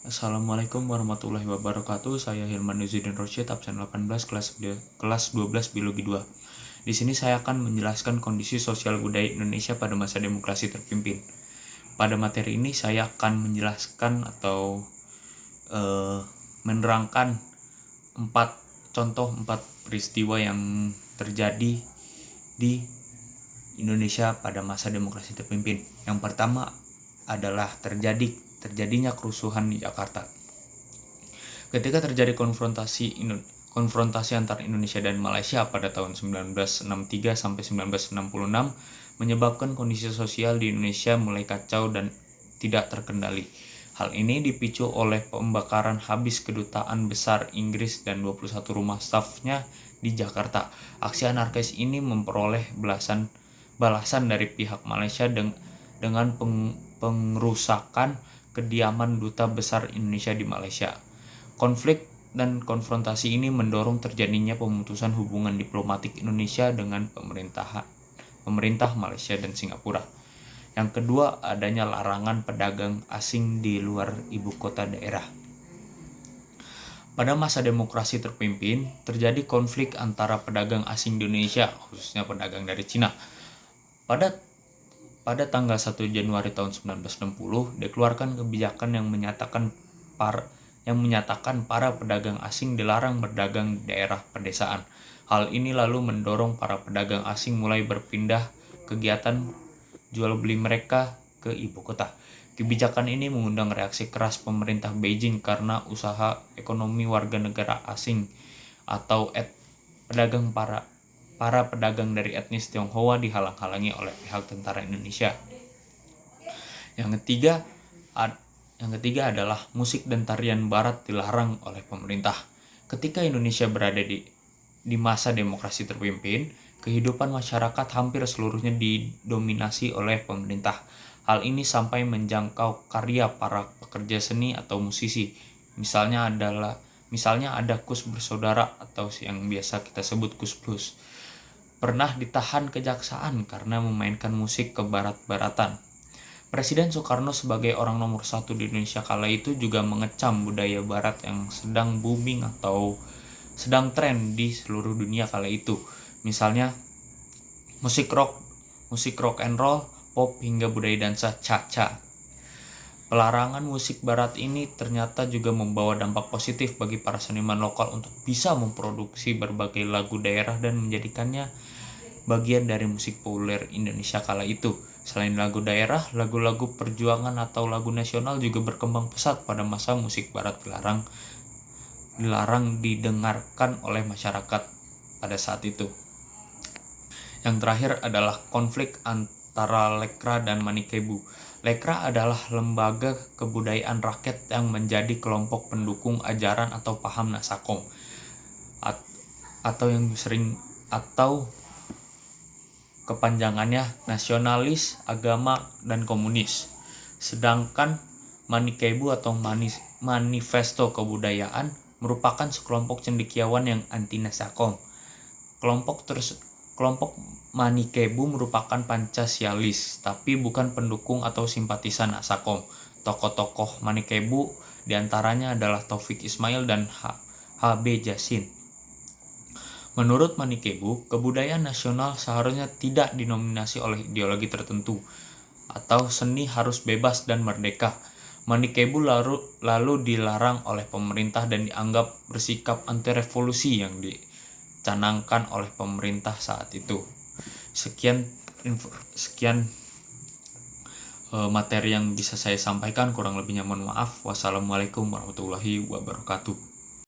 Assalamualaikum warahmatullahi wabarakatuh. Saya Hilman Nuzidin Rosyid, absen 18 kelas 12 Biologi 2. Di sini saya akan menjelaskan kondisi sosial budaya Indonesia pada masa demokrasi terpimpin. Pada materi ini saya akan menjelaskan atau menerangkan 4 peristiwa yang terjadi di Indonesia pada masa demokrasi terpimpin. Yang pertama adalah terjadinya kerusuhan di Jakarta. Ketika terjadi konfrontasi antara Indonesia dan Malaysia pada tahun 1963 sampai 1966 menyebabkan kondisi sosial di Indonesia mulai kacau dan tidak terkendali. Hal ini dipicu oleh pembakaran habis kedutaan besar Inggris dan 21 rumah stafnya di Jakarta. Aksi anarkis ini memperoleh balasan dari pihak Malaysia dengan pengerusakan kediaman Duta Besar Indonesia di Malaysia. Konflik dan konfrontasi ini mendorong terjadinya pemutusan hubungan diplomatik Indonesia dengan pemerintah Malaysia dan Singapura. Yang kedua, adanya larangan pedagang asing di luar ibu kota daerah. Pada masa demokrasi terpimpin, terjadi konflik antara pedagang asing di Indonesia, khususnya pedagang dari Cina. Pada tanggal 1 Januari tahun 1960, dikeluarkan kebijakan yang menyatakan para pedagang asing dilarang berdagang di daerah pedesaan. Hal ini lalu mendorong para pedagang asing mulai berpindah kegiatan jual beli mereka ke ibu kota. Kebijakan ini mengundang reaksi keras pemerintah Beijing karena usaha ekonomi warga negara asing atau para pedagang dari etnis Tionghoa dihalang-halangi oleh pihak tentara Indonesia. Yang ketiga adalah musik dan tarian barat dilarang oleh pemerintah. Ketika Indonesia berada di masa demokrasi terpimpin, kehidupan masyarakat hampir seluruhnya didominasi oleh pemerintah. Hal ini sampai menjangkau karya para pekerja seni atau musisi. Misalnya ada Kus Bersaudara atau yang biasa kita sebut Kus Plus. Pernah ditahan kejaksaan karena memainkan musik kebarat-baratan. Presiden Soekarno sebagai orang nomor 1 di Indonesia kala itu juga mengecam budaya barat yang sedang booming atau sedang tren di seluruh dunia kala itu. Misalnya musik rock and roll, pop hingga budaya dansa cha-cha. Pelarangan musik barat ini ternyata juga membawa dampak positif bagi para seniman lokal untuk bisa memproduksi berbagai lagu daerah dan menjadikannya bagian dari musik populer Indonesia kala itu. Selain lagu daerah, lagu-lagu perjuangan atau lagu nasional juga berkembang pesat pada masa musik barat dilarang didengarkan oleh masyarakat pada saat itu. Yang terakhir adalah konflik antara Lekra dan Manikebu. Lekra adalah lembaga kebudayaan rakyat yang menjadi kelompok pendukung ajaran atau paham Nasakom atau kepanjangannya nasionalis, agama, dan komunis. Sedangkan Manikebu atau Manifesto Kebudayaan merupakan sekelompok cendekiawan yang anti Nasakom. Kelompok Manikebu merupakan Pancasialis, tapi bukan pendukung atau simpatisan Nasakom. Tokoh-tokoh Manikebu diantaranya adalah Taufik Ismail dan H.B. Jasin. Menurut Manikebu, kebudayaan nasional seharusnya tidak dinominasi oleh ideologi tertentu, atau seni harus bebas dan merdeka. Manikebu lalu dilarang oleh pemerintah dan dianggap bersikap anti-revolusi yang dicanangkan oleh pemerintah saat itu. Sekian materi yang bisa saya sampaikan, kurang lebihnya mohon maaf. Wassalamualaikum warahmatullahi wabarakatuh.